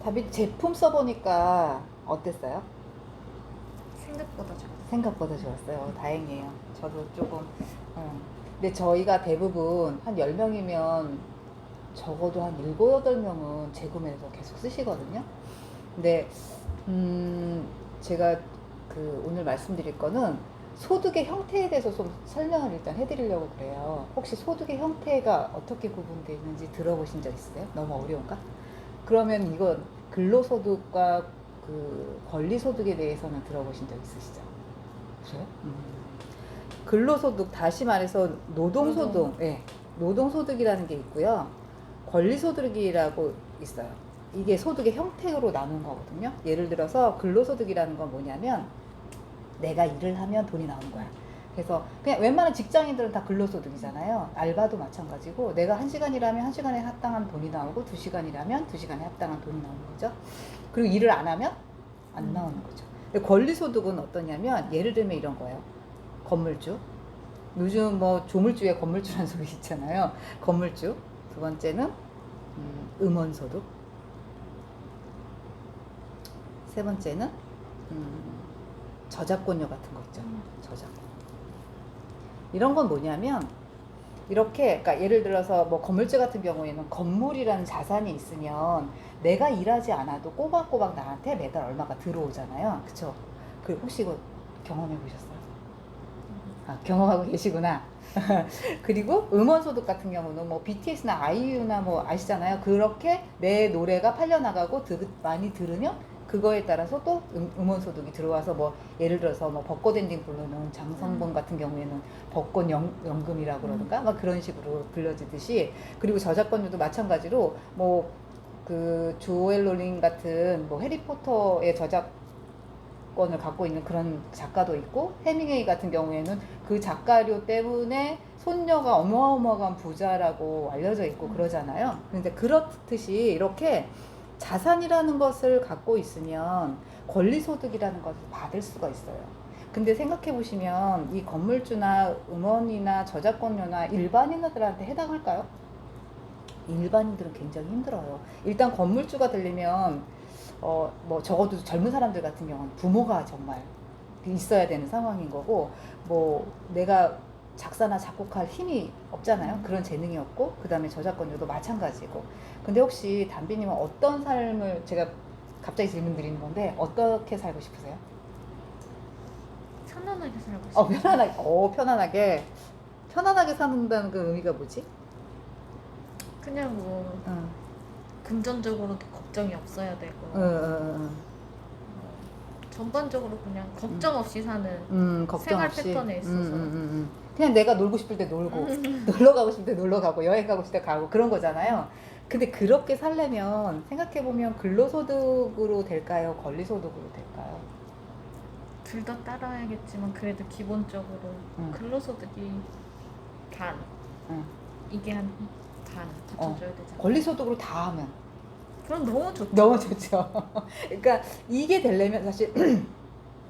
다비 제품 써보니까 어땠어요? 생각보다 좋아. 생각보다 좋았어요. 다행이에요. 저도 조금, 근데 저희가 대부분 한 10명이면 적어도 한 7, 8명은 재구매해서 계속 쓰시거든요. 근데, 제가 오늘 말씀드릴 거는 소득의 형태에 대해서 좀 설명을 일단 해드리려고 그래요. 혹시 소득의 형태가 어떻게 구분되어 있는지 들어보신 적 있으세요? 너무 어려운가? 그러면 이건 근로소득과 권리소득에 대해서는 들어보신 적 있으시죠? 그래요? 근로소득, 다시 말해서 노동소득, 예, 노동소득이라는 게 있고요. 권리소득이라고 있어요. 이게 소득의 형태로 나눈 거거든요. 예를 들어서 근로소득이라는 건 뭐냐면 내가 일을 하면 돈이 나오는 거야. 그래서 그냥 웬만한 직장인들은 다 근로소득이잖아요. 알바도 마찬가지고 내가 1시간 일하면 1시간에 합당한 돈이 나오고 2시간 일하면 2시간에 합당한 돈이 나오는 거죠. 그리고 일을 안 하면 안 나오는 거죠. 근데 권리소득은 어떠냐면 예를 들면 이런 거예요. 건물주. 요즘 뭐 조물주에 건물주라는 소리 있잖아요. 건물주. 두 번째는 음원소득. 세 번째는 저작권료 같은 거 있죠. 저작권. 이런 건 뭐냐면 이렇게, 그러니까 예를 들어서 뭐 건물주 같은 경우에는 건물이라는 자산이 있으면 내가 일하지 않아도 꼬박꼬박 나한테 매달 얼마가 들어오잖아요. 그쵸? 혹시 이거 경험해 보셨어요? 아, 경험하고 계시구나. 그리고 음원소득 같은 경우는 뭐 BTS나 아이유나 뭐 아시잖아요. 그렇게 내 노래가 팔려나가고 많이 들으면 그거에 따라서 또 음원소득이 들어와서 뭐 예를 들어서 뭐 벚꽃 엔딩 부르는 장성범 같은 경우에는 벚꽃 연금이라고 그러던가 막 그런 식으로 불려지듯이, 그리고 저작권료도 마찬가지로 뭐 조엘 롤링 같은 뭐 해리포터의 저작권을 갖고 있는 그런 작가도 있고, 해밍웨이 같은 경우에는 그 작가료 때문에 손녀가 어마어마한 부자라고 알려져 있고 그러잖아요. 근데 그렇듯이 이렇게 자산이라는 것을 갖고 있으면 권리소득이라는 것을 받을 수가 있어요. 근데 생각해 보시면 이 건물주나 음원이나 저작권료나 일반인들한테 해당할까요? 일반인들은 굉장히 힘들어요. 일단 건물주가 되려면 뭐 적어도 젊은 사람들 같은 경우는 부모가 정말 있어야 되는 상황인 거고, 뭐 내가 작사나 작곡할 힘이 없잖아요. 그런 재능이 없고, 그 다음에 저작권료도 마찬가지고. 근데 혹시 담비님은 어떤 삶을, 제가 갑자기 질문 드리는 건데 어떻게 살고 싶으세요? 편안하게 살고 싶어. 편안하게 산다는 그 의미가 뭐지? 그냥 뭐 금전적으로도 걱정이 없어야 되고 전반적으로 그냥 걱정 없이 사는 걱정 생활 없이. 패턴에 있어서 그냥 내가 놀고 싶을 때 놀고, 놀러 가고 싶을 때 놀러 가고, 여행 가고 싶을 때 가고, 그런 거잖아요. 근데 그렇게 살려면 생각해보면 근로소득으로 될까요? 권리소득으로 될까요? 둘 다 따라야겠지만 그래도 기본적으로 근로소득이 반, 응. 이게 한 반 받쳐줘야 되잖아. 권리소득으로 다 하면 그럼 너무 좋죠. 너무 좋죠. 그러니까 이게 되려면 사실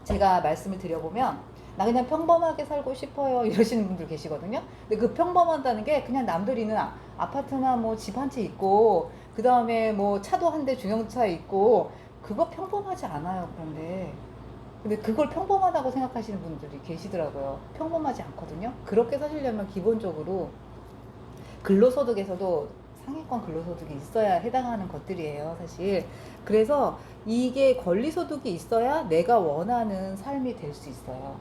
제가 말씀을 드려보면 나 그냥 평범하게 살고 싶어요 이러시는 분들 계시거든요. 근데 그 평범하다는 게 그냥 남들이는 아파트나 뭐 집 한 채 있고 그 다음에 뭐 차도 한 대 중형차 있고 그거 평범하지 않아요. 근데 그걸 평범하다고 생각하시는 분들이 계시더라고요. 평범하지 않거든요. 그렇게 사시려면 기본적으로 근로소득에서도 상위권 근로소득이 있어야 해당하는 것들이에요, 사실. 그래서 이게 권리소득이 있어야 내가 원하는 삶이 될 수 있어요.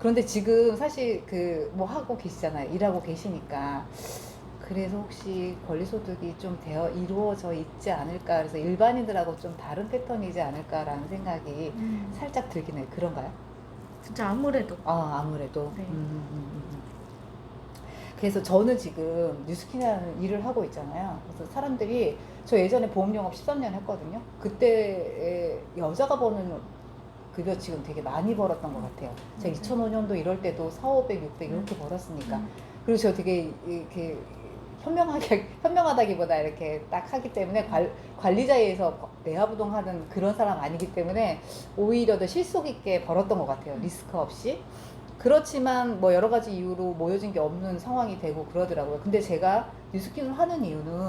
그런데 지금 사실 뭐 하고 계시잖아요. 일하고 계시니까. 그래서 혹시 권리소득이 좀 이루어져 있지 않을까. 그래서 일반인들하고 좀 다른 패턴이지 않을까라는 생각이 살짝 들긴 해요. 그런가요? 진짜 아무래도. 아무래도. 네. 그래서 저는 지금 뉴스키라는 일을 하고 있잖아요. 그래서 사람들이, 저 예전에 보험영업 13년 했거든요. 그때 여자가 버는 급여 지금 되게 많이 벌었던 것 같아요. 제가 2005년도 이럴 때도 400, 600 이렇게 벌었으니까. 그리고 저 되게 이렇게 현명하다기보다 이렇게 딱 하기 때문에 관리자에서 내화부동 하는 그런 사람 아니기 때문에 오히려 더 실속 있게 벌었던 것 같아요. 리스크 없이. 그렇지만 뭐 여러 가지 이유로 모여진 게 없는 상황이 되고 그러더라고요. 근데 제가 뉴스킨을 하는 이유는